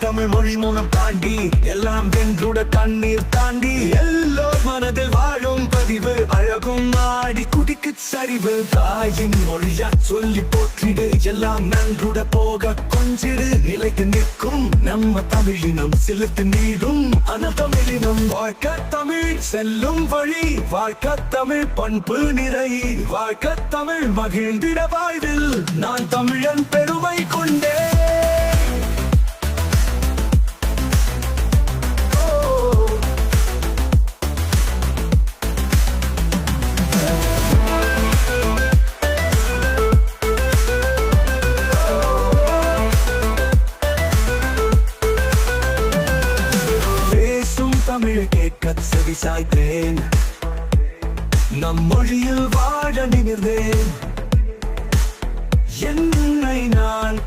தமிழ் மொழி மூலம் தாண்டி எல்லாம் வென்றுட கண்ணீர் தாண்டி எல்லோர் மனதில் வாழும் பதிவு அழகும் ஆடி குடிக்கு சரிவு தாயின் மொழியா சொல்லி போற்றிடு எல்லாம் நன்றுட போக கொஞ்சிடு நிலைத்து நிற்கும் நம்ம தமிழினம் செலுத்து நீடும் அந்த தமிழினம் வாழ்க்கை தமிழ் செல்லும் வழி வாழ்க்கை தமிழ் பண்பு நிறை வாழ்க்கை தமிழ் மகிழ்ந்திட வாழ்வில் நான் தமிழன் பெருமை கொண்டே தமிழ் கேட்க செவி சாய்த்தேன் நம் மொழியில் வாழ நிமிர்ந்தேன் என்னை நான்